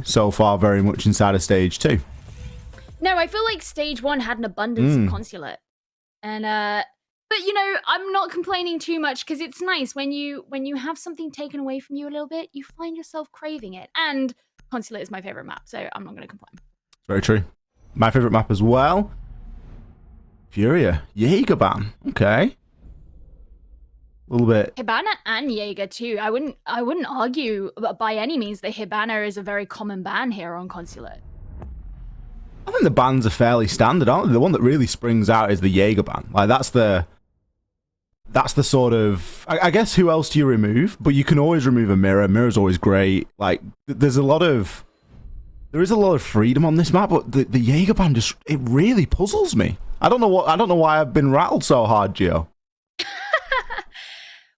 so far very much inside of stage 2. No, I feel like stage 1 had an abundance of consulate. And but you know, I'm not complaining too much because it's nice when you have something taken away from you a little bit, you find yourself craving it. And consulate is my favorite map, so I'm not going to complain. Very true. My favorite map as well. Furia, Jaegerban. Okay. A little bit. Hibana and Jaeger too. I wouldn't argue by any means that Hibana is a very common ban here on consulate. I think the bans are fairly standard, aren't they? The one that really springs out is the Jaeger ban. Like that's the sort of, I guess, who else do you remove? But you can always remove a mirror. Mirror's always great. Like there is a lot of freedom on this map, but the Jaeger ban just, it really puzzles me. I don't know why I've been rattled so hard, Gio.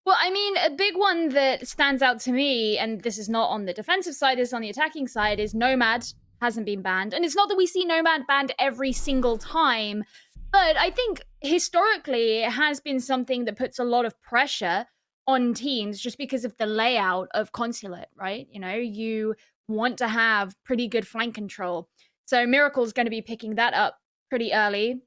Well, I mean, a big one that stands out to me, and this is not on the defensive side, this is on the attacking side, is Nomad hasn't been banned. And it's not that we see Nomad banned every single time, but I think historically it has been something that puts a lot of pressure on teams just because of the layout of consulate, right? You know, you want to have pretty good flank control. So Miracle's going to be picking that up pretty early.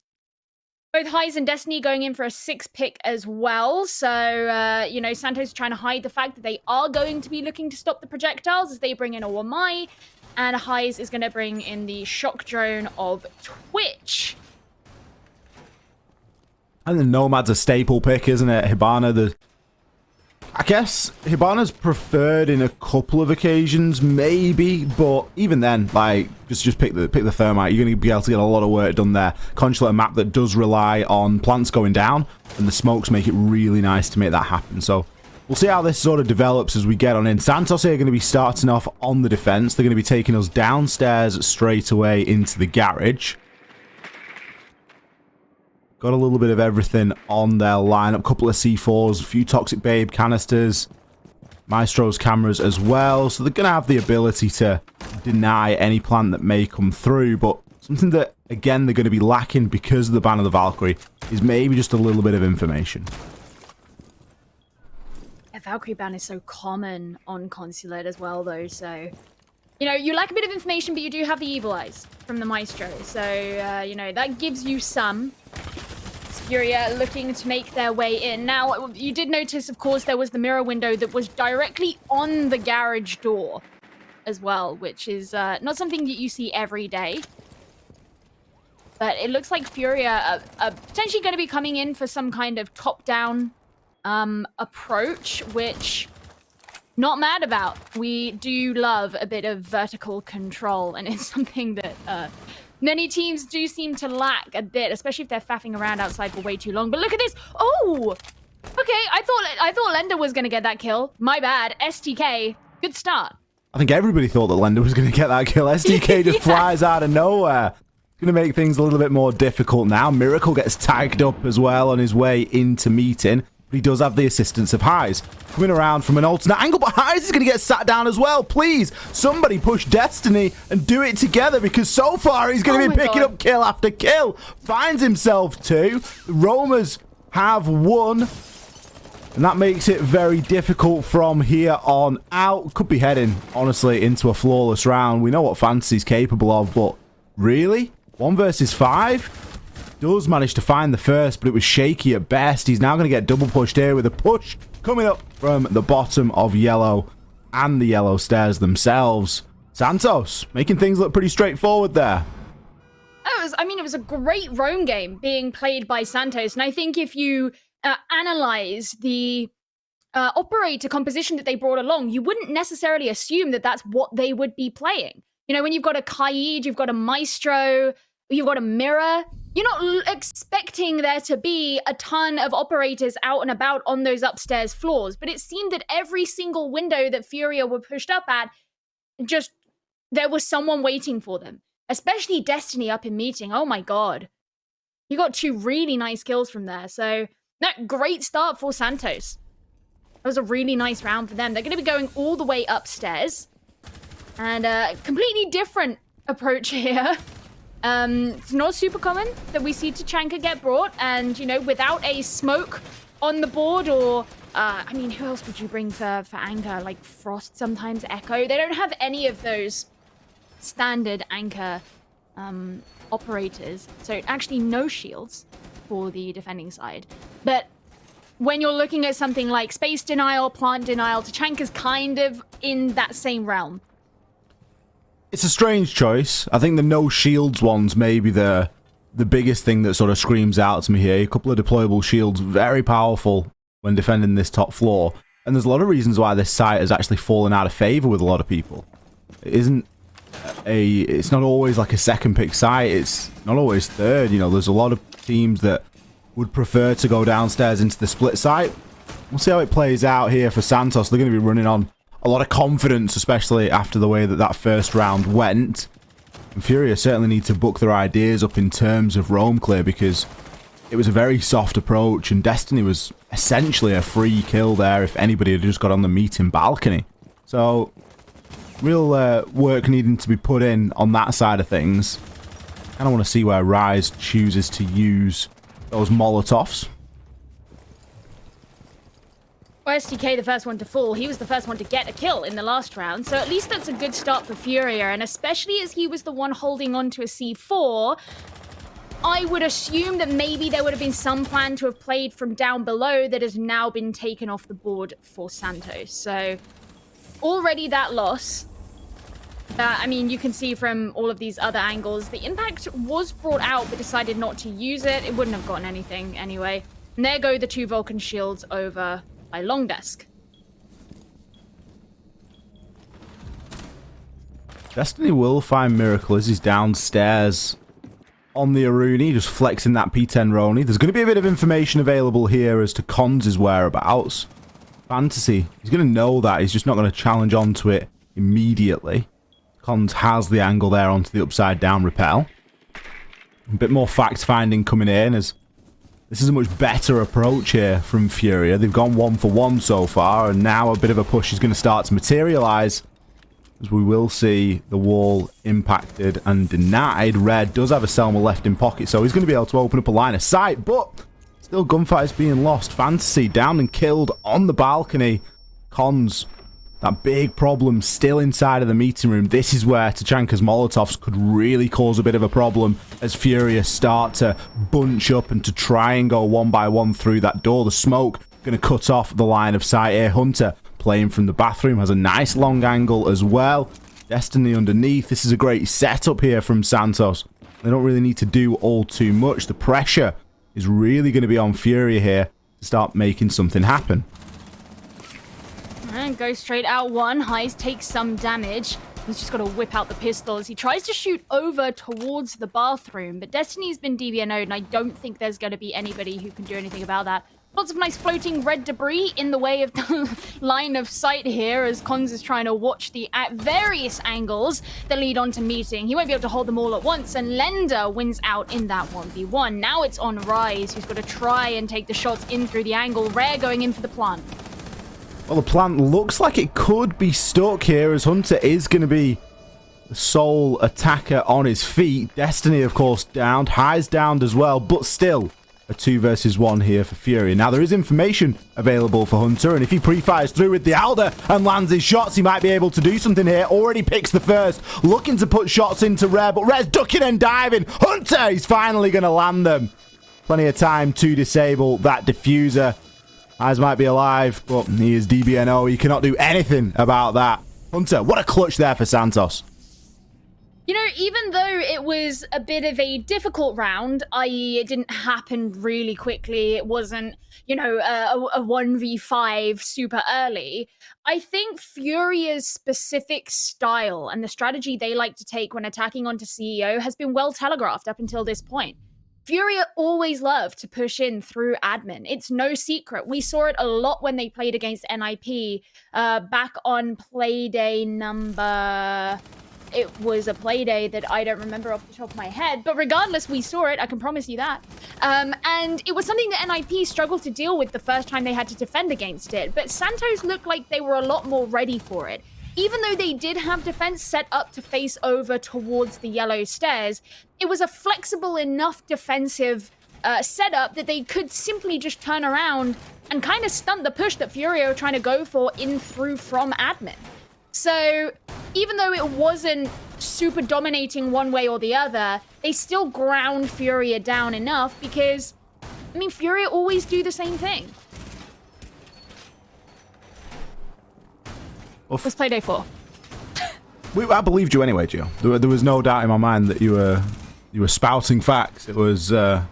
Both Highs and Destiny going in for a 6 pick as well. So, you know, Santos trying to hide the fact that they are going to be looking to stop the projectiles as they bring in a Wamai. And Highs is going to bring in the shock drone of Twitch. And the Nomad's a staple pick, isn't it? Hibana, I guess Hibana's preferred in a couple of occasions, maybe, but even then, like, just pick the thermite. You're going to be able to get a lot of work done there. Consulate, a map that does rely on plants going down, and the smokes make it really nice to make that happen. So we'll see how this sort of develops as we get on in. Santos here are going to be starting off on the defense. They're going to be taking us downstairs straight away into the garage. Got a little bit of everything on their lineup. Couple of C4s, a few Toxic Babe canisters, Maestro's cameras as well. So they're going to have the ability to deny any plant that may come through. But something that, again, they're going to be lacking because of the ban of the Valkyrie is maybe just a little bit of information. A Valkyrie ban is so common on Consulate as well, though. So, you know, you lack a bit of information, but you do have the Evil Eyes from the Maestro. So, you know, that gives you some. Furia looking to make their way in. Now, you did notice, of course, there was the mirror window that was directly on the garage door as well, which is not something that you see every day. But it looks like Furia are potentially going to be coming in for some kind of top-down approach, which not mad about. We do love a bit of vertical control, and it's something that many teams do seem to lack a bit, especially if they're faffing around outside for way too long. But look at this. Oh, okay. I thought Lender was going to get that kill. My bad. STK. Good start. I think everybody thought that Lender was going to get that kill. STK just flies out of nowhere. Going to make things a little bit more difficult now. Miracle gets tagged up as well on his way into meeting. But he does have the assistance of Highs. Coming around from an alternate angle, but Highs is going to get sat down as well. Please, somebody push Destiny and do it together, because so far he's going to be picking up kill after kill. Finds himself 2. The Roamers have won. And that makes it very difficult from here on out. Could be heading, honestly, into a flawless round. We know what Fantasy's capable of, but really? 1 versus 5? Does manage to find the first, but it was shaky at best. He's now going to get double pushed here with a push coming up from the bottom of yellow and the yellow stairs themselves. Santos making things look pretty straightforward there. It was a great roam game being played by Santos, and I think if you analyze the operator composition that they brought along, you wouldn't necessarily assume that that's what they would be playing. You know, when you've got a Kaid, you've got a Maestro, you've got a Mirror, you're not expecting there to be a ton of operators out and about on those upstairs floors. But it seemed that every single window that Furia were pushed up at, just there was someone waiting for them. Especially Destiny up in meeting. Oh my god. You got 2 really nice kills from there. So, that great start for Santos. That was a really nice round for them. They're going to be going all the way upstairs. And a completely different approach here. It's not super common that we see Tachanka get brought, and, you know, without a smoke on the board, or, I mean, who else would you bring for Anger? Like Frost sometimes, Echo. They don't have any of those standard anchor operators. So actually no shields for the defending side. But when you're looking at something like space denial, plant denial, Tachanka's kind of in that same realm. It's a strange choice. I think the no shields ones may be the biggest thing that sort of screams out to me here. A couple of deployable shields, very powerful when defending this top floor. And there's a lot of reasons why this site has actually fallen out of favor with a lot of people. It's not always like a second pick site. It's not always third. You know, there's a lot of teams that would prefer to go downstairs into the split site. We'll see how it plays out here for Santos. They're going to be running on a lot of confidence, especially after the way that that first round went. And FURIA certainly need to book their ideas up in terms of roam clear, because it was a very soft approach, and Destiny was essentially a free kill there if anybody had just got on the meeting balcony. So, real work needing to be put in on that side of things. Kind of want to see where Rise chooses to use those Molotovs. Well, STK, the first one to fall, he was the first one to get a kill in the last round, so at least that's a good start for FURIA, and especially as he was the one holding on to a C4, I would assume that maybe there would have been some plan to have played from down below that has now been taken off the board for Santos. So, already that loss, I mean, you can see from all of these other angles, the impact was brought out but decided not to use it. It wouldn't have gotten anything anyway. And there go the two Vulcan shields over by Long Desk. Destiny will find Miracle as he's downstairs on the Aruni, just flexing that P10 Roni. There's going to be a bit of information available here as to Cons' whereabouts. Fantasy, he's going to know that. He's just not going to challenge onto it immediately. Cons has the angle there onto the upside down rappel. A bit more fact finding coming in, as this is a much better approach here from FURIA. They've gone 1 for 1 so far, and now a bit of a push is going to start to materialize, as we will see the wall impacted and denied. Red does have a Selma left in pocket, so he's going to be able to open up a line of sight, but still gunfight is being lost. Fantasy down and killed on the balcony. Cons, that big problem still inside of the meeting room. This is where Tachanka's Molotovs could really cause a bit of a problem as FURIA start to bunch up and to try and go one by one through that door. The smoke going to cut off the line of sight here. Hunter playing from the bathroom, has a nice long angle as well. Destiny underneath. This is a great setup here from Santos. They don't really need to do all too much. The pressure is really going to be on FURIA here to start making something happen. And go straight out one. Heist takes some damage. He's just got to whip out the pistol as he tries to shoot over towards the bathroom. But Destiny's been DBNO'd, and I don't think there's going to be anybody who can do anything about that. Lots of nice floating red debris in the way of the line of sight here as Cons is trying to watch the various angles that lead on to meeting. He won't be able to hold them all at once, and Lender wins out in that 1v1. Now it's on Rise, who's got to try and take the shots in through the angle. Rare going in for the plant. Well, the plant looks like it could be stuck here, as Hunter is going to be the sole attacker on his feet. Destiny, of course, downed. High's downed as well, but still a 2 versus 1 here for FURIA. Now, there is information available for Hunter, and if he pre-fires through with the Alder and lands his shots, he might be able to do something here. Already picks the first, looking to put shots into Rare, but Rare's ducking and diving. Hunter, he's finally going to land them. Plenty of time to disable that diffuser. Eyes might be alive, but he is DBNO. He cannot do anything about that. Hunter, what a clutch there for Santos. You know, even though it was a bit of a difficult round, i.e. it didn't happen really quickly, it wasn't, you know, a 1v5 super early, I think FURIA's specific style and the strategy they like to take when attacking onto CEO has been well telegraphed up until this point. FURIA always loved to push in through admin. It's no secret. We saw it a lot when they played against NIP back on playday number... It was a playday that I don't remember off the top of my head, but regardless, we saw it, I can promise you that. And it was something that NIP struggled to deal with the first time they had to defend against it, but Santos looked like they were a lot more ready for it. Even though they did have defense set up to face over towards the yellow stairs, it was a flexible enough defensive setup that they could simply just turn around and kind of stunt the push that FURIA were trying to go for in through from admin. So even though it wasn't super dominating one way or the other, they still ground Furia down enough because, I mean, Furia always do the same thing. Let's play day 4. I believed you anyway, Gio. There was no doubt in my mind that you were spouting facts. It was a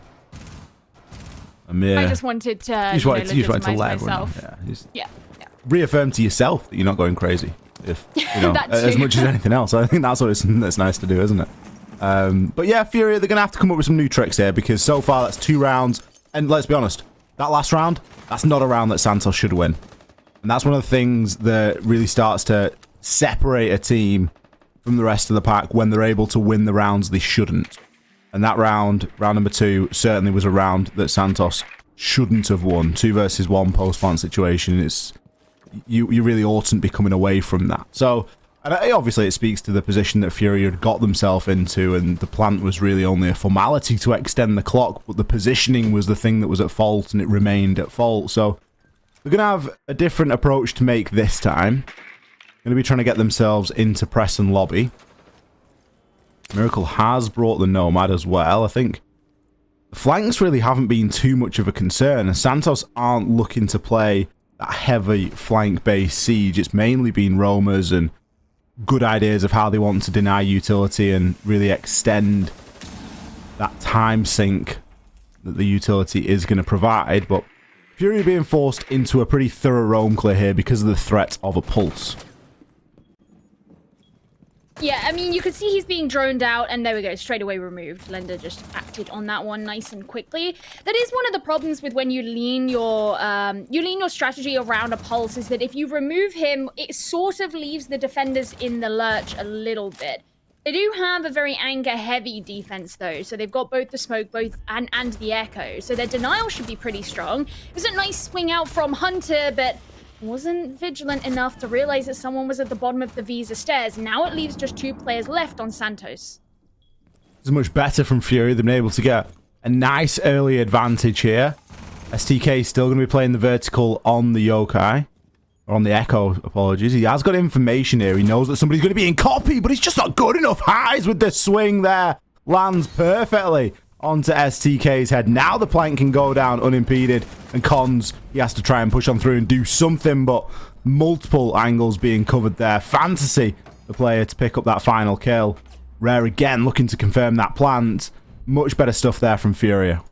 mere... I just wanted to, you just wanted to let myself. everyone know. Yeah. Reaffirm to yourself that you're not going crazy. If you know, That as too. much as anything else. I think that's that's nice to do, isn't it? But yeah, Furia, they're going to have to come up with some new tricks here because so far that's 2 rounds. And let's be honest, that last round, that's not a round that Santos should win. And that's one of the things that really starts to separate a team from the rest of the pack when they're able to win the rounds they shouldn't. And that round number 2, certainly was a round that Santos shouldn't have won. 2 versus 1 post-plant situation. It's you really oughtn't be coming away from that. So, and obviously it speaks to the position that Furia had got themselves into, and the plant was really only a formality to extend the clock, but the positioning was the thing that was at fault, and it remained at fault. So they're going to have a different approach to make this time. Going to be trying to get themselves into press and lobby. Miracle has brought the Nomad as well. I think the flanks really haven't been too much of a concern, and Santos aren't looking to play that heavy flank-based siege. It's mainly been roamers and good ideas of how they want to deny utility and really extend that time sink that the utility is going to provide. But Furia being forced into a pretty thorough roam clear here because of the threat of a pulse. Yeah, I mean, you could see he's being droned out, and there we go, straight away removed. Lender just acted on that one nice and quickly. That is one of the problems with when you lean your strategy around a pulse, is that if you remove him, it sort of leaves the defenders in the lurch a little bit. They do have a very anchor-heavy defense, though, so they've got both the smoke and the echo, so their denial should be pretty strong. It was a nice swing out from Hunter, but wasn't vigilant enough to realize that someone was at the bottom of the Visa stairs. Now it leaves just 2 players left on Santos. It's much better from Fury. They've been able to get a nice early advantage here. STK is still going to be playing the vertical on the Yokai. Or on the Echo, apologies. He has got information here. He knows that somebody's going to be in copy, but he's just not good enough. Highs with the swing there. Lands perfectly onto STK's head. Now the plank can go down unimpeded, and Cons, he has to try and push on through and do something, but multiple angles being covered there. Fantasy, the player to pick up that final kill. Rare again looking to confirm that plant. Much better stuff there from Furia.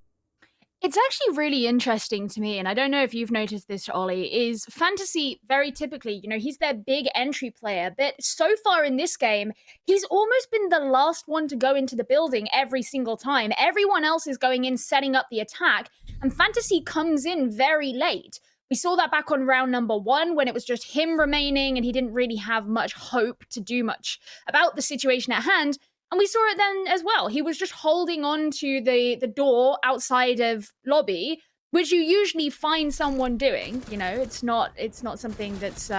It's actually really interesting to me, and I don't know if you've noticed this, Ollie, is Fantasy very typically, you know, he's their big entry player, but so far in this game, he's almost been the last one to go into the building every single time. Everyone else is going in, setting up the attack, and Fantasy comes in very late. We saw that back on round number 1 when it was just him remaining and he didn't really have much hope to do much about the situation at hand. And we saw it then as well. He was just holding on to the door outside of lobby, which you usually find someone doing. You know, it's not something that's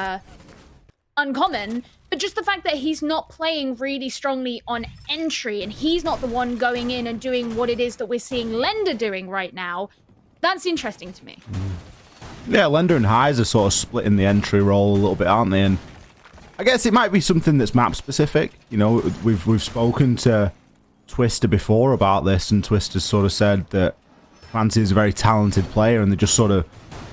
uncommon. But just the fact that he's not playing really strongly on entry and he's not the one going in and doing what it is that we're seeing Lender doing right now, that's interesting to me. Yeah, Lender and Highs are sort of splitting the entry role a little bit, aren't they? And I guess it might be something that's map specific. You know, we've spoken to Twister before about this, and Twister's sort of said that Fantasy is a very talented player, and they're just sort of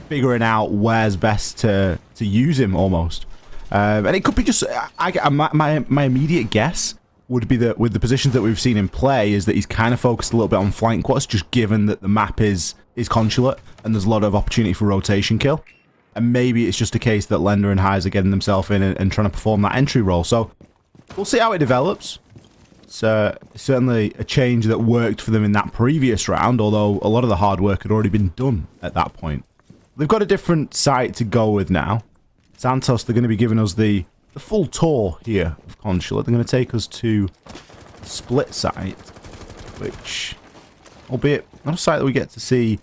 figuring out where's best to use him almost. And it could be just my immediate guess would be that with the positions that we've seen him play is that he's kind of focused a little bit on flank quads, just given that the map is consulate and there's a lot of opportunity for rotation kill. And maybe it's just a case that Lender and Highs are getting themselves in and trying to perform that entry role. So we'll see how it develops. It's certainly a change that worked for them in that previous round, although a lot of the hard work had already been done at that point. They've got a different site to go with now. Santos, they're going to be giving us the full tour here of Consulate. They're going to take us to Split site, which, albeit not a site that we get to see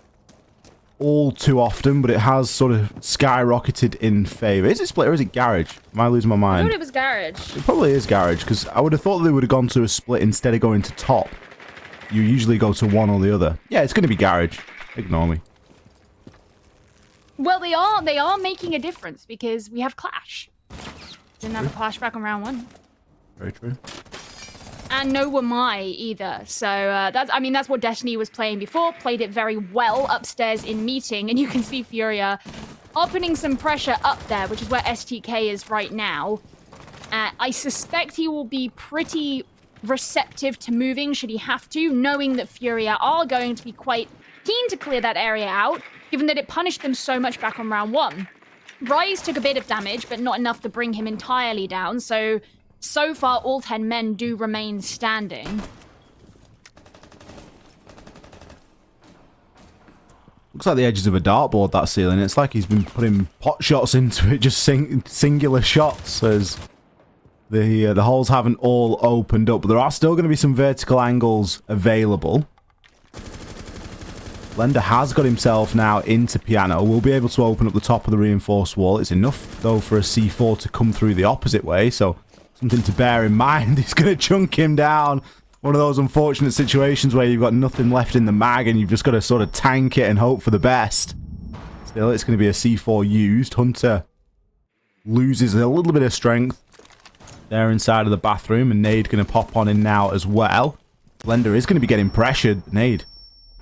all too often, but it has sort of skyrocketed in favour. Is it Split or is it Garage? Am I losing my mind? I thought it was Garage. It probably is Garage, because I would have thought they would have gone to a Split instead of going to top. You usually go to one or the other. Yeah, it's going to be Garage. Ignore me. Well, they are making a difference because we have Clash. Didn't have a flashback on round 1. Very true. And no were my either. So that's what Destiny was playing before. Played it very well upstairs in meeting. And you can see Furia opening some pressure up there, which is where STK is right now. I suspect he will be pretty receptive to moving should he have to, knowing that Furia are going to be quite keen to clear that area out, given that it punished them so much back on round 1. Rise took a bit of damage, but not enough to bring him entirely down, so far all 10 men do remain standing. Looks like the edges of a dartboard, that ceiling. It's like he's been putting pot shots into it, just singular shots, as the holes haven't all opened up. But there are still going to be some vertical angles available. Lender has got himself now into piano. We'll be able to open up the top of the reinforced wall. It's enough, though, for a C4 to come through the opposite way, so something to bear in mind. He's going to chunk him down. One of those unfortunate situations where you've got nothing left in the mag and you've just got to sort of tank it and hope for the best. Still, it's going to be a C4 used. Hunter loses a little bit of strength there inside of the bathroom, and Nade going to pop on in now as well. Lender is going to be getting pressured. Nade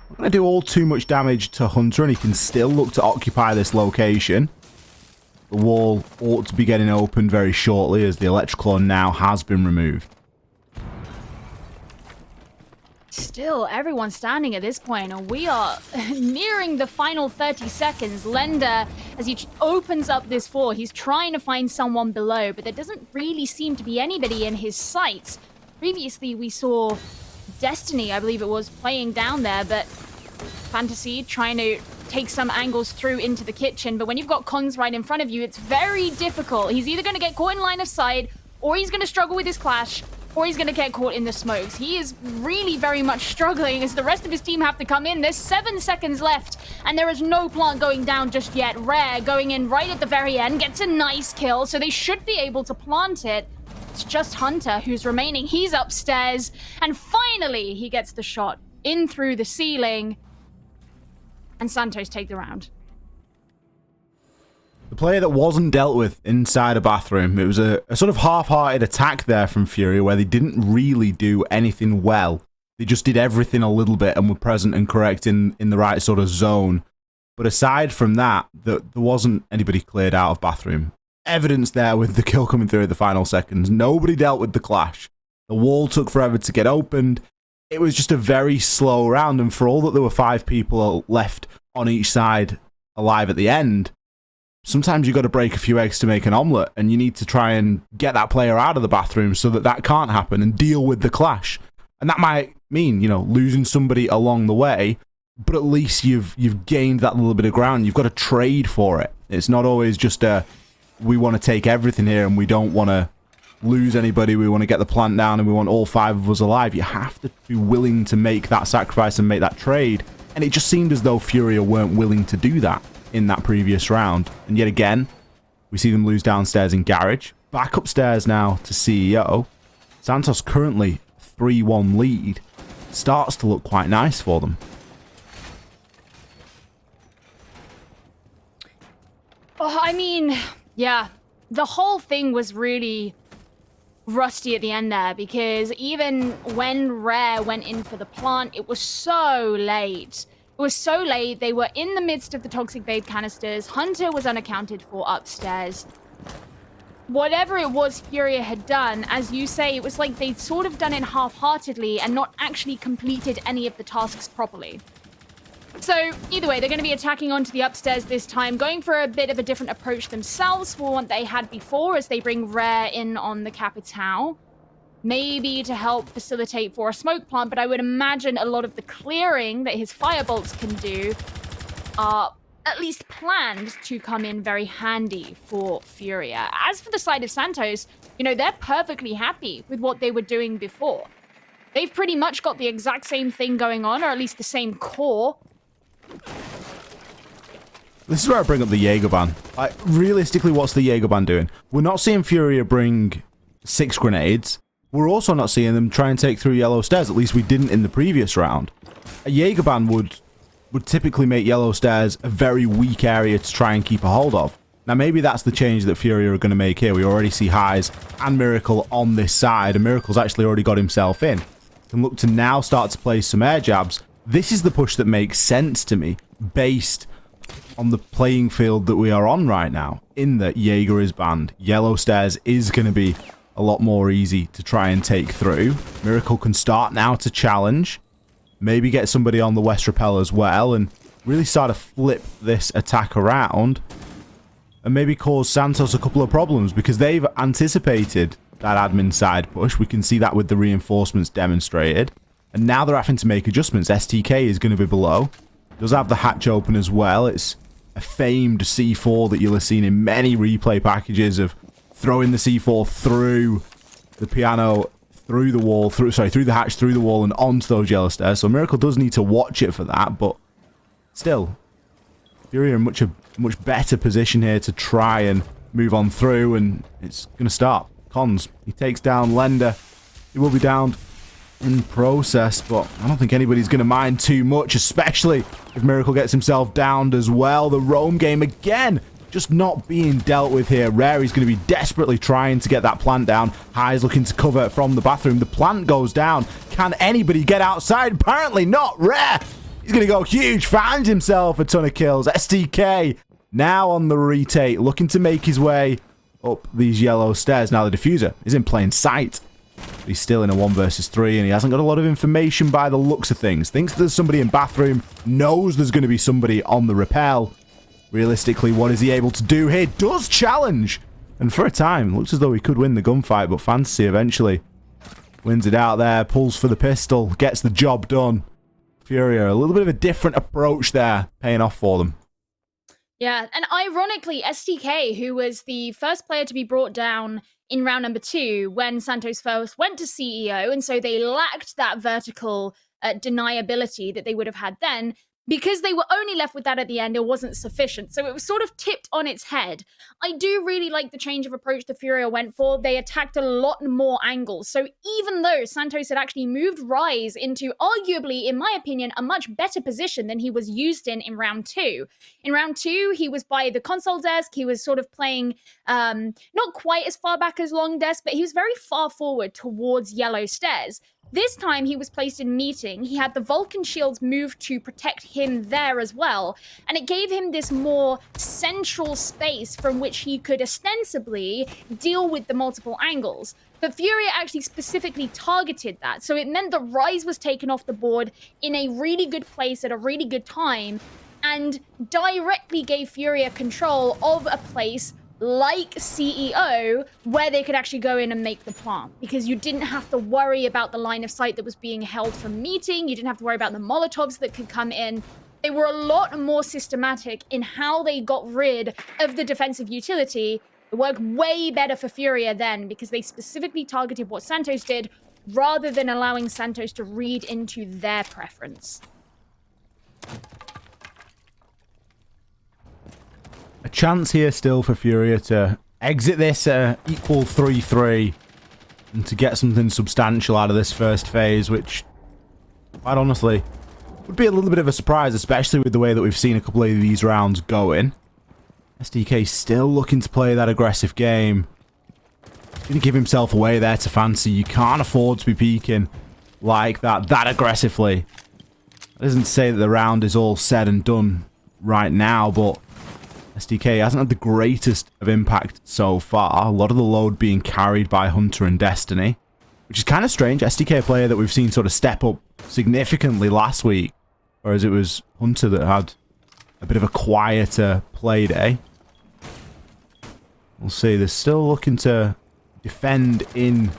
not going to do all too much damage to Hunter, and he can still look to occupy this location. The wall ought to be getting opened very shortly, as the electrical now has been removed. Still, everyone's standing at this point, and we are nearing the final 30 seconds. Lender, as he opens up this floor, he's trying to find someone below, but there doesn't really seem to be anybody in his sights. Previously, we saw Destiny, I believe it was, playing down there, but Fantasy trying to take some angles through into the kitchen. But when you've got cons right in front of you, it's very difficult. He's either going to get caught in line of sight, or he's going to struggle with his clash, or he's going to get caught in the smokes. He is really very much struggling as the rest of his team have to come in. There's 7 seconds left, and there is no plant going down just yet. Rare going in right at the very end, gets a nice kill, so they should be able to plant it. It's just Hunter who's remaining. He's upstairs, and finally he gets the shot in through the ceiling, and Santos take the round. The player that wasn't dealt with inside a bathroom. It was a sort of half-hearted attack there from Furia, where they didn't really do anything well. They just did everything a little bit and were present and correct in the right sort of zone. But aside from that, there wasn't anybody cleared out of bathroom. Evidence there with the kill coming through at the final seconds. Nobody dealt with the clash. The wall took forever to get opened. It was just a very slow round, and for all that there were 5 people left on each side alive at the end, sometimes you've got to break a few eggs to make an omelette, and you need to try and get that player out of the bathroom so that that can't happen and deal with the clash. And that might mean, you know, losing somebody along the way, but at least you've gained that little bit of ground. You've got to trade for it. It's not always just we want to take everything here and we don't want to lose anybody. We want to get the plant down and we want all 5 of us alive. You have to be willing to make that sacrifice and make that trade. And it just seemed as though Furia weren't willing to do that in that previous round. And yet again, we see them lose downstairs in Garage. Back upstairs now to CEO. Santos currently 3-1 lead. Starts to look quite nice for them. Oh, I mean, yeah, the whole thing was really rusty at the end there, because even when Rare went in for the plant, it was so late. It was so late. They were in the midst of the toxic babe canisters. Hunter was unaccounted for upstairs. Whatever it was Furia had done, as you say, it was like they'd sort of done it half-heartedly and not actually completed any of the tasks properly. So, either way, they're going to be attacking onto the upstairs this time, going for a bit of a different approach themselves for what they had before, as they bring Rare in on the Capitao. Maybe to help facilitate for a smoke plant, but I would imagine a lot of the clearing that his firebolts can do are at least planned to come in very handy for Furia. As for the side of Santos, you know, they're perfectly happy with what they were doing before. They've pretty much got the exact same thing going on, or at least the same core. This is where I bring up the Jaeger ban. Like, realistically, what's the Jaeger ban doing? We're not seeing Furia bring 6 grenades. We're also not seeing them try and take through yellow stairs. At least we didn't in the previous round. A Jaeger ban would typically make yellow stairs a very weak area to try and keep a hold of. Now, maybe that's the change that FURIA are going to make here. We already see Highs and Miracle on this side, and Miracle's actually already got himself in. Can look to now start to play some air jabs. This is the push that makes sense to me, based on the playing field that we are on right now. In that Jaeger is banned. Yellow Stairs is going to be a lot more easy to try and take through. Miracle can start now to challenge. Maybe get somebody on the West Rappel as well, and really start to flip this attack around. And maybe cause Santos a couple of problems, because they've anticipated that admin side push. We can see that with the reinforcements demonstrated. And now they're having to make adjustments. STK is going to be below. Does have the hatch open as well. It's a famed C4 that you'll have seen in many replay packages of throwing the C4 through the piano, through the wall, through the hatch, through the wall, and onto those yellow stairs. So Miracle does need to watch it for that, but still, FURIA are in much better position here to try and move on through, and it's going to start. Cons, he takes down Lender. He will be down in process, but I don't think anybody's going to mind too much, especially if Miracle gets himself downed as well. The roam game again, just not being dealt with here. Rare's going to be desperately trying to get that plant down. High's looking to cover from the bathroom. The plant goes down. Can anybody get outside? Apparently not. Rare, he's going to go huge, finds himself a ton of kills. STK now on the retake, looking to make his way up these yellow stairs. Now the diffuser is in plain sight. He's still in a 1 versus 3, and he hasn't got a lot of information by the looks of things. Thinks there's somebody in bathroom, knows there's going to be somebody on the rappel. Realistically, what is he able to do here? Does challenge, and for a time, looks as though he could win the gunfight, but Fantasy eventually wins it out there, pulls for the pistol, gets the job done. FURIA, a little bit of a different approach there, paying off for them. Yeah, and ironically, STK, who was the first player to be brought down in round number 2 when Santos first went to CEO, and so they lacked that vertical deniability that they would have had then. Because they were only left with that at the end, it wasn't sufficient. So it was sort of tipped on its head. I do really like the change of approach that FURIA went for. They attacked a lot more angles. So even though Santos had actually moved Rise into arguably, in my opinion, a much better position than he was used in round 2. In round 2, he was by the console desk. He was sort of playing not quite as far back as long desk, but he was very far forward towards yellow stairs. This time he was placed in meeting. He had the Vulcan shields moved to protect him there as well. And it gave him this more central space from which he could ostensibly deal with the multiple angles. But FURIA actually specifically targeted that. So it meant that Rise was taken off the board in a really good place at a really good time, and directly gave FURIA control of a place like CEO, where they could actually go in and make the plant, because you didn't have to worry about the line of sight that was being held from meeting. You didn't have to worry about the Molotovs that could come in. They were a lot more systematic in how they got rid of the defensive utility. It worked way better for FURIA then, because they specifically targeted what Santos did, rather than allowing Santos to read into their preference. A chance here still for FURIA to exit this equal 3-3 and to get something substantial out of this first phase, which, quite honestly, would be a little bit of a surprise, especially with the way that we've seen a couple of these rounds going. STK still looking to play that aggressive game. Going to give himself away there to Fancy. You can't afford to be peeking like that aggressively. That doesn't say that the round is all said and done right now, but STK hasn't had the greatest of impact so far. A lot of the load being carried by Hunter and Destiny, which is kind of strange. STK, a player that we've seen sort of step up significantly last week, whereas it was Hunter that had a bit of a quieter play day. We'll see. They're still looking to defend in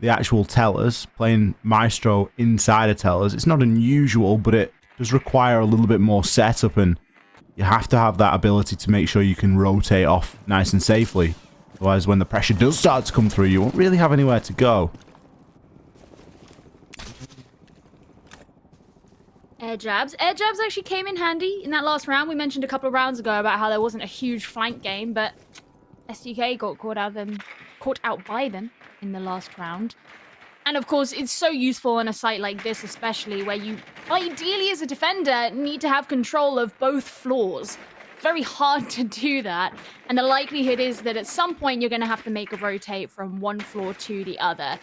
the actual tellers, playing Maestro inside of tellers. It's not unusual, but it does require a little bit more setup, and you have to have that ability to make sure you can rotate off nice and safely. Otherwise, when the pressure does start to come through, you won't really have anywhere to go. Air jabs. Air jabs actually came in handy in that last round. We mentioned a couple of rounds ago about how there wasn't a huge flank game, but STK got caught out by them in the last round. And of course, it's so useful in a site like this, especially where you, ideally as a defender, need to have control of both floors. very hard to do that. And the likelihood is that at some point you're going to have to make a rotate from one floor to the other.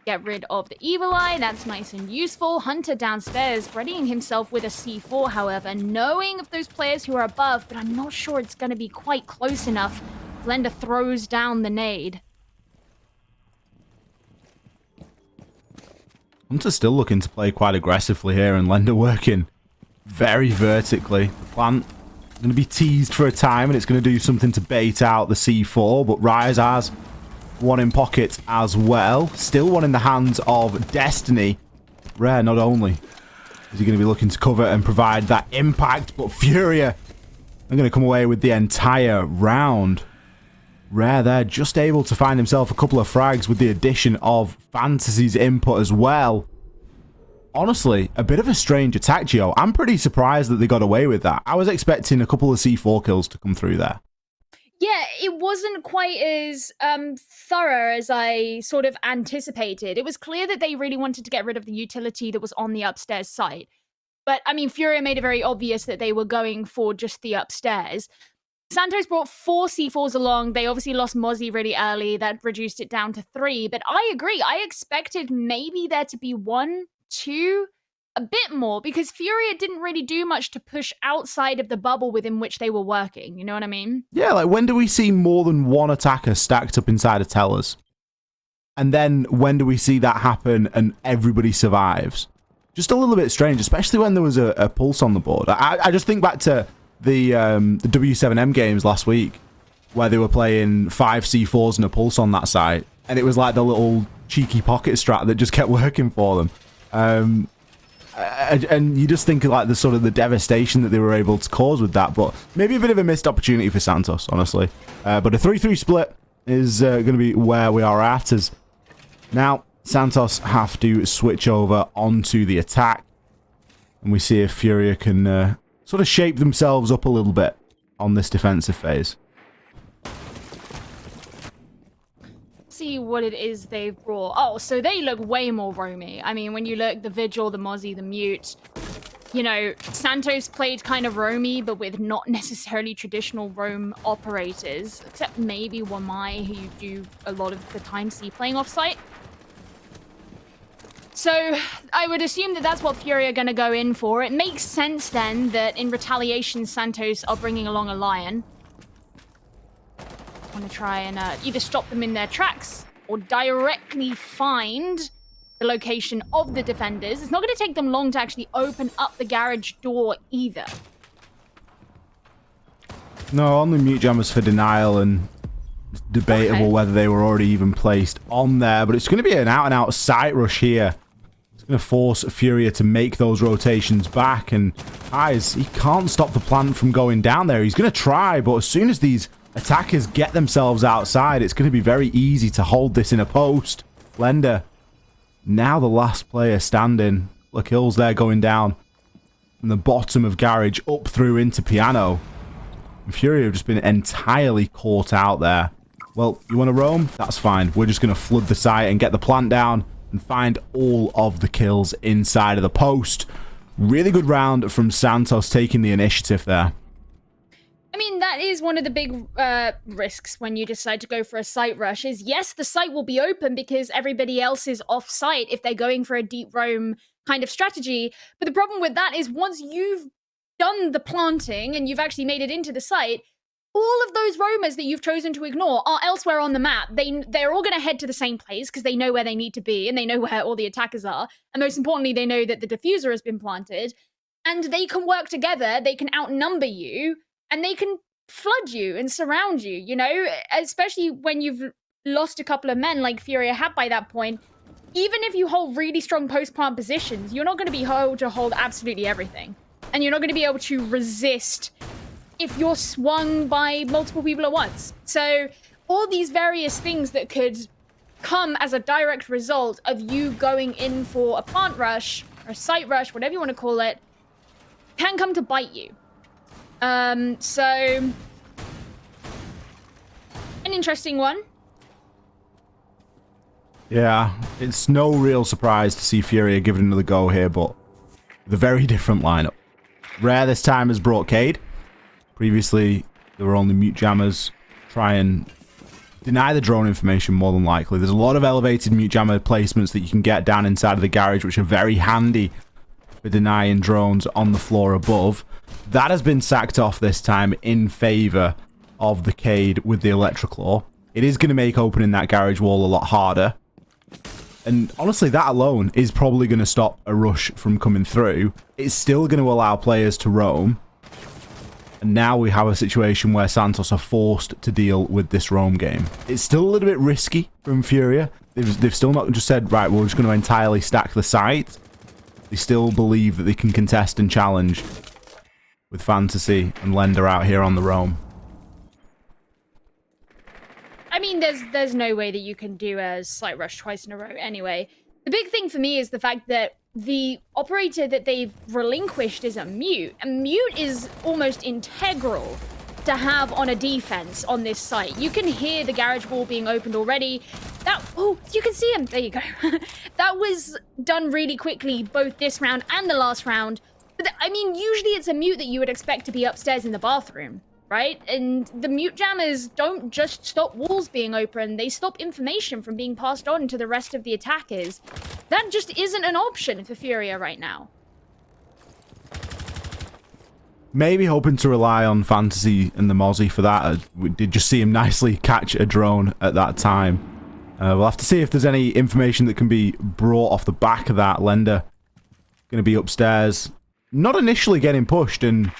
Get rid of the Evil Eye. That's nice and useful. Hunter downstairs, readying himself with a C4, however, knowing of those players who are above, but I'm not sure it's going to be quite close enough. Blender throws down the nade. Hunter's still looking to play quite aggressively here, and Lender working very vertically. The plant going to be teased for a time, and it's going to do something to bait out the C4, but Rise has one in pocket as well. Still one in the hands of Destiny. Rare, not only is he going to be looking to cover and provide that impact, but Furia are going to come away with the entire round. Rare there, just able to find himself a couple of frags with the addition of Fantasy's input as well. Honestly, a bit of a strange attack, Gio. I'm pretty surprised that they got away with that. I was expecting a couple of C4 kills to come through there. Yeah, it wasn't quite as thorough as I sort of anticipated. It was clear that they really wanted to get rid of the utility that was on the upstairs site. But, I mean, Furia made it very obvious that they were going for just the upstairs. Santos brought 4 C4s along. They obviously lost Mozzie really early. That reduced it down to 3. But I agree. I expected maybe there to be 1, 2, a bit more, because Furia didn't really do much to push outside of the bubble within which they were working. You know what I mean? Yeah, like when do we see more than one attacker stacked up inside of tellers? And then when do we see that happen and everybody survives? Just a little bit strange, especially when there was a pulse on the board. I just think back to the W7M games last week, where they were playing 5 C4s and a pulse on that side, and it was like the little cheeky pocket strat that just kept working for them. And you just think of like the sort of the devastation that they were able to cause with that, but maybe a bit of a missed opportunity for Santos, honestly. But a 3-3 split is going to be where we are at, as now Santos have to switch over onto the attack, and we see if Furia can sort of shape themselves up a little bit on this defensive phase. See what it is they've brought. Oh, so they look way more roamy. I mean, when you look the Vigil, the Mozzie, the Mute, you know, Santos played kind of roamy, but with not necessarily traditional roam operators, except maybe Wamai, who you do a lot of the time see playing offsite. So I would assume that that's what Furia are going to go in for. It makes sense then that in retaliation, Santos are bringing along a Lion. I want to try and either stop them in their tracks or directly find the location of the defenders. It's not going to take them long to actually open up the garage door either. No, only mute jammers for denial, and it's debatable whether they were already even placed on there, but it's going to be an out-and-out site rush here. It's going to force Furia to make those rotations back, and Eyes, he can't stop the plant from going down there. He's going to try, but as soon as these attackers get themselves outside, it's going to be very easy to hold this in a post. Lender, now the last player standing. Look, Hills there going down from the bottom of garage up through into piano. And Fury have just been entirely caught out there. Well, you want to roam? That's fine. We're just going to flood the site and get the plant down and find all of the kills inside of the post. Really good round from Santos taking the initiative there. I mean, that is one of the big risks when you decide to go for a site rush is, yes, the site will be open because everybody else is off site if they're going for a deep roam kind of strategy. But the problem with that is once you've done the planting and you've actually made it into the site, all of those roamers that you've chosen to ignore are elsewhere on the map. They're all going to head to the same place because they know where they need to be and they know where all the attackers are. And most importantly, they know that the diffuser has been planted and they can work together. They can outnumber you. And they can flood you and surround you, you know, especially when you've lost a couple of men like Furia had by that point. Even if you hold really strong post-plant positions, you're not going to be able to hold absolutely everything. And you're not going to be able to resist if you're swung by multiple people at once. So all these various things that could come as a direct result of you going in for a plant rush or a site rush, whatever you want to call it, can come to bite you. So an interesting one. Yeah, it's no real surprise to see Furia give it another go here, but with a very different lineup. Rare this time has brought Cade. Previously, there were only mute jammers. Try and deny the drone information more than likely. There's a lot of elevated mute jammer placements that you can get down inside of the garage, which are very handy for denying drones on the floor above. That has been sacked off this time in favor of the Cade with the Electroclaw. It is going to make opening that garage wall a lot harder. And honestly, that alone is probably going to stop a rush from coming through. It's still going to allow players to roam. And now we have a situation where Santos are forced to deal with this roam game. It's still a little bit risky from FURIA. They've still not just said, right, we're just going to entirely stack the site. They still believe that they can contest and challenge with Fantasy and Lender out here on the roam. I mean, there's no way that you can do a slight rush twice in a row anyway. The big thing for me is the fact that the operator that they've relinquished is a mute. A mute is almost integral to have on a defense on this site. You can hear the garage wall being opened already. Oh, you can see him. There you go. That was done really quickly, both this round and the last round. But I mean, usually it's a mute that you would expect to be upstairs in the bathroom, right? And the mute jammers don't just stop walls being open, they stop information from being passed on to the rest of the attackers. That just isn't an option for FURIA right now. Maybe hoping to rely on Fantasy and the Mozzie for that. We did just see him nicely catch a drone at that time. We'll have to see if there's any information that can be brought off the back of that. Lender going to be upstairs, not initially getting pushed, and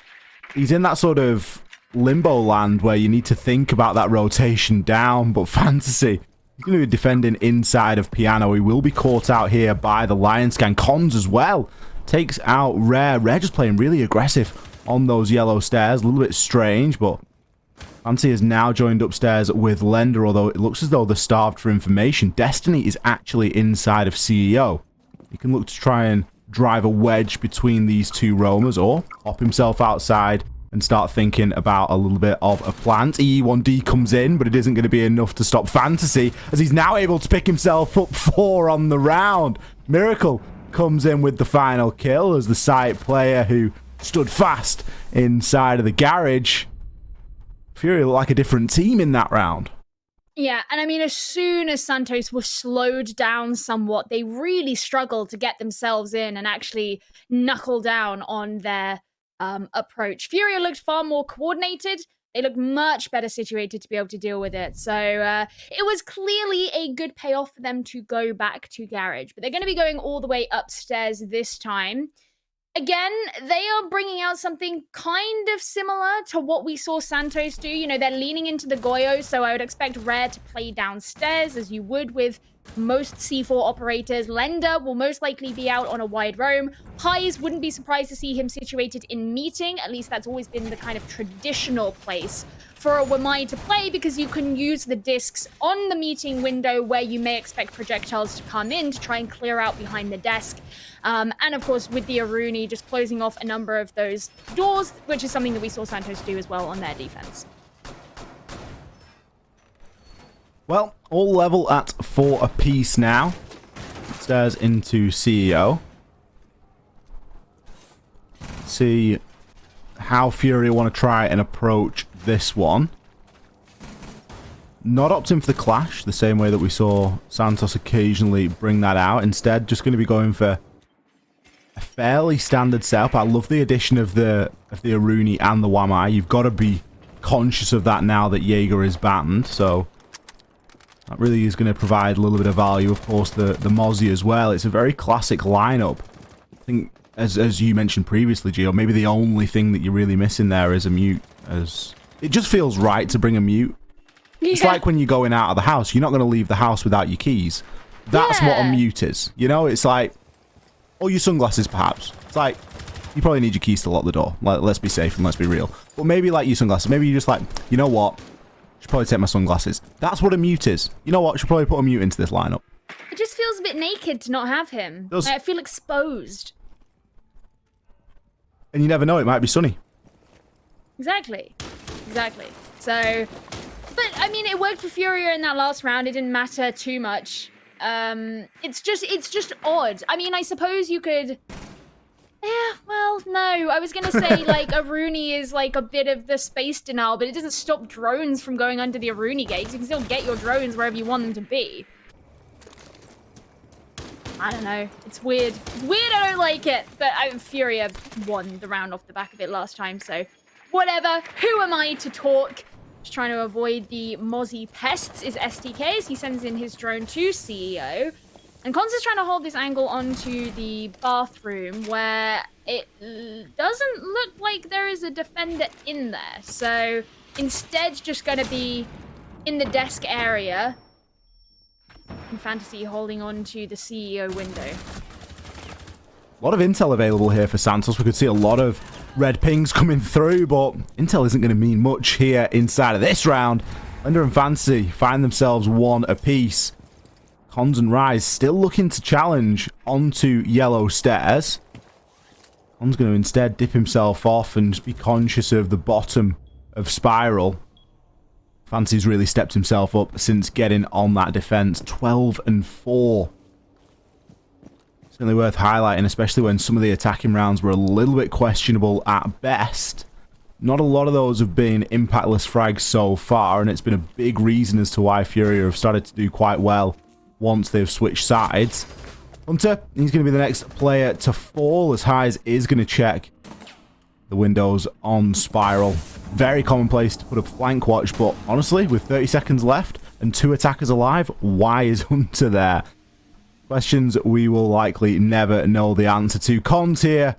he's in that sort of limbo land where you need to think about that rotation down. But Fantasy, he's going to be defending inside of Piano. He will be caught out here by the Lion Scan. Cons as well takes out Rare. Rare just playing really aggressive on those yellow stairs. A little bit strange, but Fantasy is now joined upstairs with Lender, although it looks as though they're starved for information. Destiny is actually inside of CEO. He can look to try and drive a wedge between these two roamers, or hop himself outside and start thinking about a little bit of a plant. EE1D comes in, but it isn't going to be enough to stop Fantasy, as he's now able to pick himself up 4 on the round. Miracle comes in with the final kill as the site player who stood fast inside of the garage. FURIA looked like a different team in that round. Yeah, and I mean, as soon as Santos was slowed down somewhat, they really struggled to get themselves in and actually knuckle down on their approach. FURIA looked far more coordinated. They looked much better situated to be able to deal with it. So it was clearly a good payoff for them to go back to garage. But they're going to be going all the way upstairs this time. Again, they are bringing out something kind of similar to what we saw Santos do. You know, they're leaning into the Goyo, so I would expect Rare to play downstairs, as you would with most C4 operators. Lender will most likely be out on a wide roam. Highs wouldn't be surprised to see him situated in meeting. At least that's always been the kind of traditional place for a Wamai to play, because you can use the discs on the meeting window where you may expect projectiles to come in to try and clear out behind the desk. And of course, with the Aruni just closing off a number of those doors, which is something that we saw Santos do as well on their defense. Well, all level at 4 apiece now. Stairs into CEO. See how FURIA want to try and approach this one. Not opting for the clash, the same way that we saw Santos occasionally bring that out. Instead, just going to be going for a fairly standard setup. I love the addition of the Aruni and the Wamai. You've got to be conscious of that now that Jaeger is banned, so that really is going to provide a little bit of value. Of course, the Mozzie as well. It's a very classic lineup. I think, as you mentioned previously, Gio, maybe the only thing that you're really missing there is a mute. As it just feels right to bring a mute. Yeah. It's like when you're going out of the house. You're not going to leave the house without your keys. That's what a mute is. You know, it's like, or your sunglasses, perhaps. It's like, you probably need your keys to lock the door. Like, let's be safe and let's be real. But maybe like your sunglasses. Maybe you're just like, you know what? I should probably take my sunglasses. That's what a mute is. You know what? I should probably put a mute into this lineup. It just feels a bit naked to not have him. Like, I feel exposed. And you never know, it might be sunny. Exactly. So, but I mean, it worked for FURIA in that last round. It didn't matter too much. It's just odd. I mean, I suppose you could Yeah, well, no. I was going to say, like, Aruni is, like, a bit of the space denial, but it doesn't stop drones from going under the Aruni gates. You can still get your drones wherever you want them to be. I don't know. It's weird. It's weird, I don't like it. But Furia won the round off the back of it last time, so whatever. Who am I to talk? Just trying to avoid the Mozzie pests is STK as he sends in his drone to CEO. And Cons is trying to hold this angle onto the bathroom where it doesn't look like there is a defender in there. So instead, just going to be in the desk area. And Fantasy holding on to the CEO window. A lot of intel available here for Santos. We could see a lot of red pings coming through, but intel isn't going to mean much here inside of this round. Lender and Fantasy find themselves one apiece. Cons and Rise still looking to challenge onto yellow stairs. Cons going to instead dip himself off and just be conscious of the bottom of Spiral. Fantasy's really stepped himself up since getting on that defense. 12-4. Certainly worth highlighting, especially when some of the attacking rounds were a little bit questionable at best. Not a lot of those have been impactless frags so far, and it's been a big reason as to why Furia have started to do quite well once they've switched sides. Hunter, he's going to be the next player to fall, as Highs is going to check the windows on Spiral. Very commonplace to put a flank watch, but honestly, with 30 seconds left and 2 attackers alive, why is Hunter there? Questions we will likely never know the answer to. Cons here,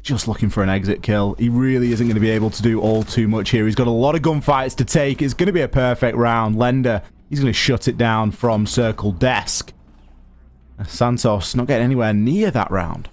just looking for an exit kill. He really isn't going to be able to do all too much here. He's got a lot of gunfights to take. It's going to be a perfect round. Lender, he's going to shut it down from Circle Desk. Santos not getting anywhere near that round.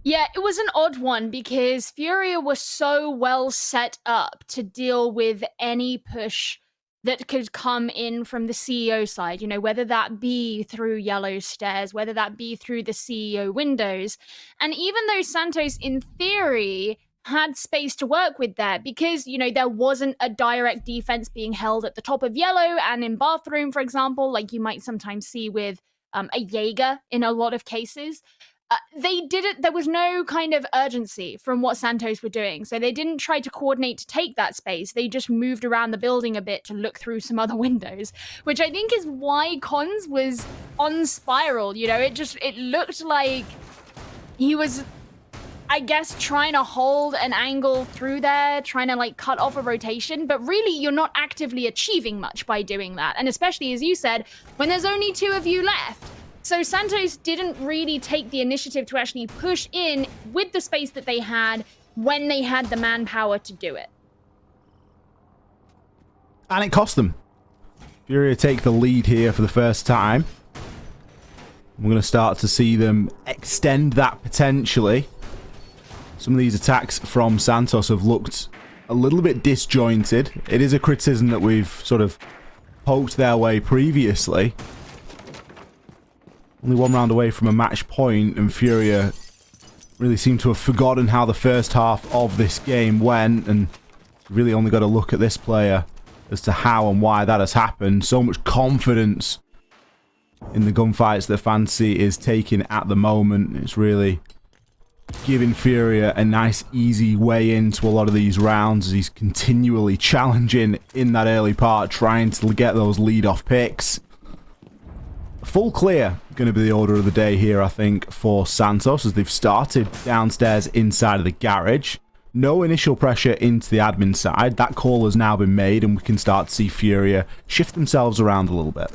Yeah, it was an odd one because Furia was so well set up to deal with any push that could come in from the CEO side, you know, whether that be through yellow stairs, whether that be through the CEO windows. And even though Santos, in theory, had space to work with there because, you know, there wasn't a direct defense being held at the top of yellow and in bathroom, for example, like you might sometimes see with a Jaeger in a lot of cases. They didn't, there was no kind of urgency from what Santos were doing. So they didn't try to coordinate to take that space. They just moved around the building a bit to look through some other windows, which I think is why Cons was on Spiral. You know, it looked like he was, I guess, trying to hold an angle through there, trying to like cut off a rotation, but really you're not actively achieving much by doing that. And especially, as you said, when there's only 2 of you left. So Santos didn't really take the initiative to actually push in with the space that they had when they had the manpower to do it. And it cost them. Furia take the lead here for the first time. We're going to start to see them extend that potentially. Some of these attacks from Santos have looked a little bit disjointed. It is a criticism that we've sort of poked their way previously. Only 1 round away from a match point, and Furia really seem to have forgotten how the first half of this game went, and really only got to look at this player as to how and why that has happened. So much confidence in the gunfights that Fantasy is taking at the moment. It's really giving Furia a nice, easy way into a lot of these rounds as he's continually challenging in that early part, trying to get those lead-off picks. Full clear going to be the order of the day here, I think, for Santos, as they've started downstairs inside of the garage. No initial pressure into the admin side. That call has now been made, and we can start to see Furia shift themselves around a little bit.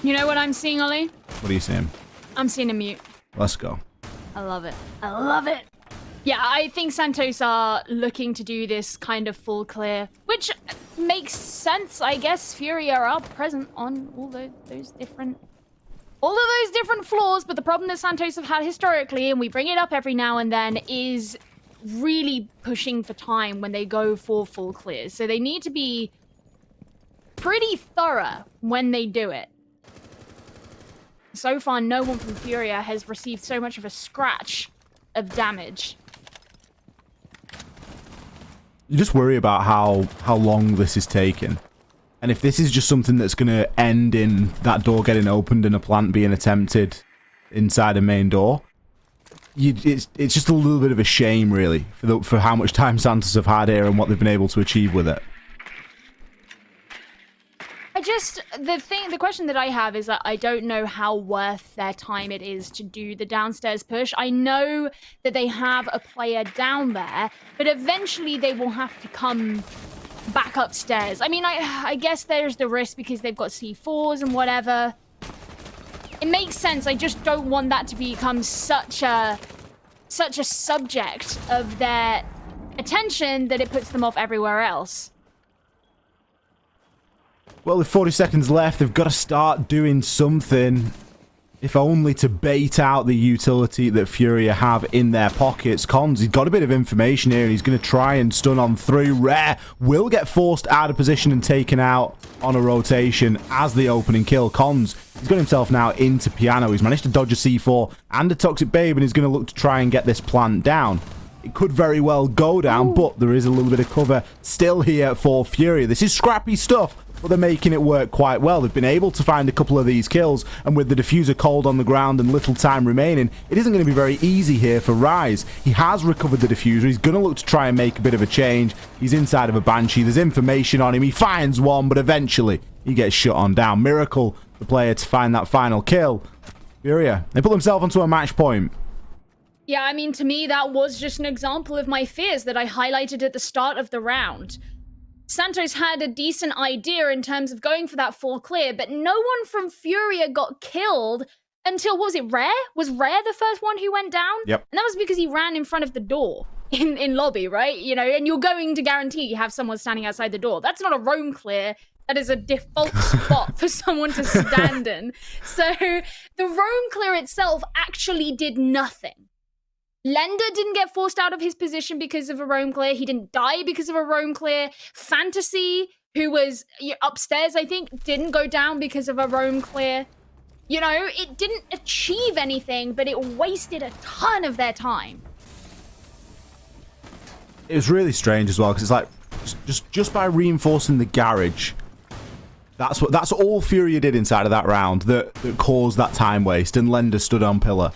You know what I'm seeing, Ollie? What are you seeing? I'm seeing a mute. Let's go. I love it. I love it. Yeah, I think Santos are looking to do this kind of full clear, which makes sense. I guess Furia are present on all those different floors, but the problem that Santos have had historically, and we bring it up every now and then, is really pushing for time when they go for full clears. So they need to be pretty thorough when they do it. So far, no one from Furia has received so much of a scratch of damage. You just worry about how long this is taking. And if this is just something that's going to end in that door getting opened and a plant being attempted inside a main door. It's just a little bit of a shame, really, for how much time Santos have had here and what they've been able to achieve with it. The question that I have is that I don't know how worth their time it is to do the downstairs push. I know that they have a player down there, but eventually they will have to come back upstairs. I mean, I guess there's the risk because they've got C4s and whatever. It makes sense. I just don't want that to become such a subject of their attention that it puts them off everywhere else. Well, with 40 seconds left, they've got to start doing something, if only to bait out the utility that FURIA have in their pockets. Cons, he's got a bit of information here, and he's going to try and stun on through. Rare will get forced out of position and taken out on a rotation as the opening kill. Cons, he's got himself now into Piano. He's managed to dodge a C4 and a Toxic Babe, and he's going to look to try and get this plant down. It could very well go down, but there is a little bit of cover still here for FURIA. This is scrappy stuff, but they're making it work quite well. They've been able to find a couple of these kills, and with the diffuser cold on the ground and little time remaining, it isn't going to be very easy here for Rise. He has recovered the diffuser. He's going to look to try and make a bit of a change. He's inside of a Banshee. There's information on him. He finds one, but eventually he gets shut on down. Miracle, the player to find that final kill. FURIA, they put themselves onto a match point. Yeah, I mean, to me, that was just an example of my fears that I highlighted at the start of the round. Santos had a decent idea in terms of going for that full clear, but no one from FURIA got killed until, what was it, Rare? Was Rare the first one who went down? Yep. And that was because he ran in front of the door in lobby, right? You know, and you're going to guarantee you have someone standing outside the door. That's not a roam clear. That is a default spot for someone to stand in. So the roam clear itself actually did nothing. Lender didn't get forced out of his position because of a roam clear. He didn't die because of a roam clear. Fantasy, who was upstairs, I think, didn't go down because of a roam clear. You know, it didn't achieve anything, but it wasted a ton of their time. It was really strange as well, because it's like, just by reinforcing the garage, that's all FURIA did inside of that round that caused that time waste, and Lender stood on pillar.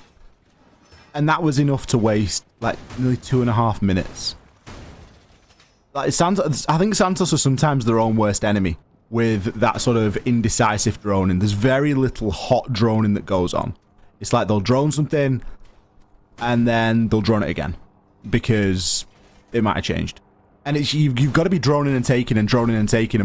And that was enough to waste, like, nearly 2.5 minutes. Like, I think Santos are sometimes their own worst enemy with that sort of indecisive droning. There's very little hot droning that goes on. It's like they'll drone something, and then they'll drone it again, because it might have changed. And it's you've got to be droning and taking and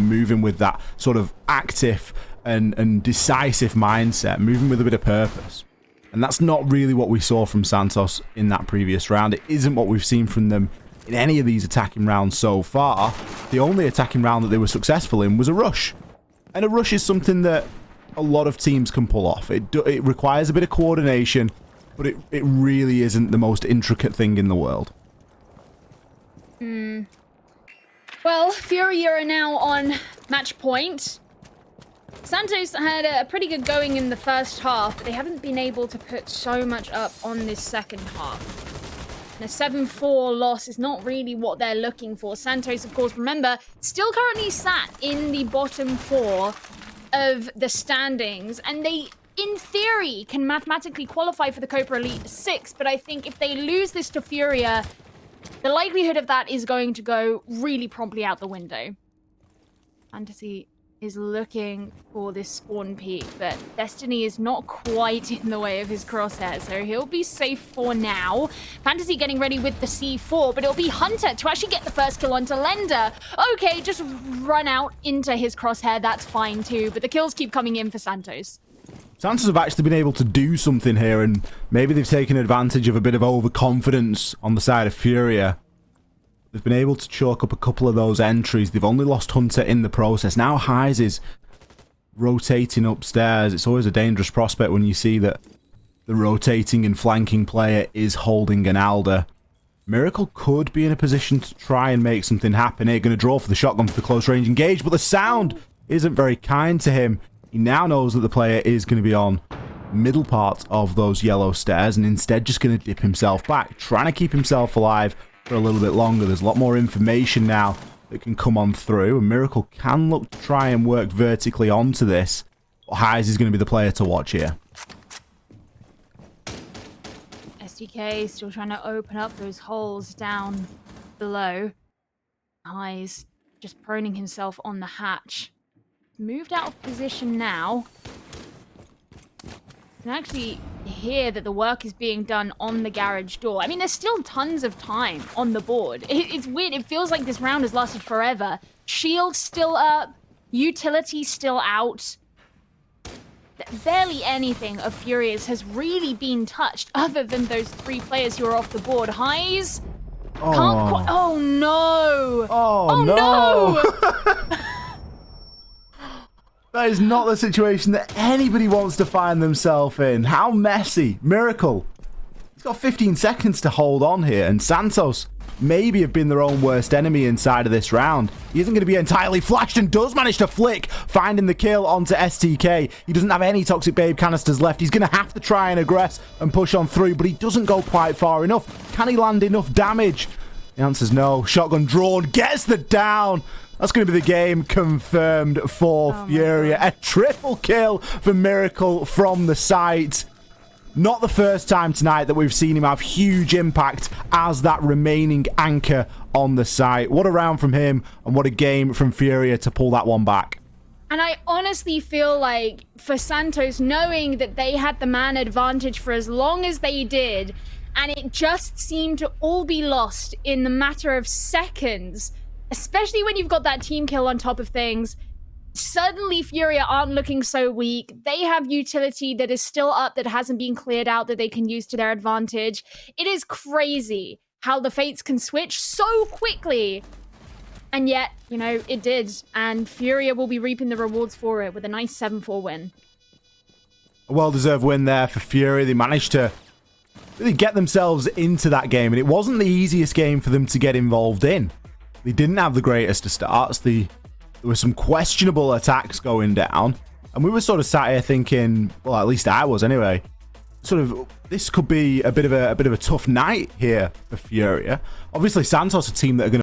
moving with that sort of active and decisive mindset, moving with a bit of purpose. And that's not really what we saw from Santos in that previous round. It isn't what we've seen from them in any of these attacking rounds so far. The only attacking round that they were successful in was a rush. And a rush is something that a lot of teams can pull off. It requires a bit of coordination, but it really isn't the most intricate thing in the world. Well, FURIA are now on match point. Santos had a pretty good going in the first half, but they haven't been able to put so much up on this second half. And a 7-4 loss is not really what they're looking for. Santos, of course, remember, still currently sat in the bottom 4 of the standings, and they, in theory, can mathematically qualify for the Copa Elite 6, but I think if they lose this to FURIA, the likelihood of that is going to go really promptly out the window. Fantasy is looking for this spawn peak, but Destiny is not quite in the way of his crosshair, so he'll be safe for now. Fantasy getting ready with the C4, but it'll be Hunter to actually get the first kill onto Lender. Okay, just run out into his crosshair, that's fine too, but the kills keep coming in for Santos. Santos have actually been able to do something here, and maybe they've taken advantage of a bit of overconfidence on the side of FURIA. They've been able to chalk up a couple of those entries. They've only lost Hunter in the process. Now Highs is rotating upstairs. It's always a dangerous prospect when you see that the rotating and flanking player is holding an Alder. Miracle could be in a position to try and make something happen here. Going to draw for the shotgun for the close range engage, but the sound isn't very kind to him. He now knows that the player is going to be on middle part of those yellow stairs, and instead just going to dip himself back, trying to keep himself alive for a little bit longer. There's a lot more information now that can come on through, and Miracle can look to try and work vertically onto this. But Highs is going to be the player to watch here. SDK still trying to open up those holes down below. He's just proning himself on the hatch. Moved out of position now. You can actually hear that the work is being done on the garage door. I mean, there's still tons of time on the board. It's weird. It feels like this round has lasted forever. Shield still up. Utility still out. Barely anything of Furia's has really been touched other than those 3 players who are off the board. Highs can't quite... Oh, no. Oh no. That is not the situation that anybody wants to find themselves in. How messy. Miracle. He's got 15 seconds to hold on here, and Santos maybe have been their own worst enemy inside of this round. He isn't going to be entirely flashed and does manage to flick, finding the kill onto STK. He doesn't have any Toxic Babe canisters left. He's going to have to try and aggress and push on through, but he doesn't go quite far enough. Can he land enough damage? The answer's no. Shotgun drawn, gets the down. That's going to be the game confirmed for Furia. A triple kill for Miracle from the site. Not the first time tonight that we've seen him have huge impact as that remaining anchor on the site. What a round from him, and what a game from Furia to pull that one back. And I honestly feel like for Santos, knowing that they had the man advantage for as long as they did, and it just seemed to all be lost in the matter of seconds, especially when you've got that team kill on top of things. Suddenly Furia aren't looking so weak. They have utility that is still up, that hasn't been cleared out, that they can use to their advantage. It is crazy how the fates can switch so quickly. And yet, you know, it did. And Furia will be reaping the rewards for it with a nice 7-4 win. A well-deserved win there for Furia. They managed to really get themselves into that game, and it wasn't the easiest game for them to get involved in. They didn't have the greatest of starts. There were some questionable attacks going down, and we were sort of sat here thinking, well, at least I was anyway, sort of this could be a bit of a tough night here for Furia. Obviously, Santos, a team that are going to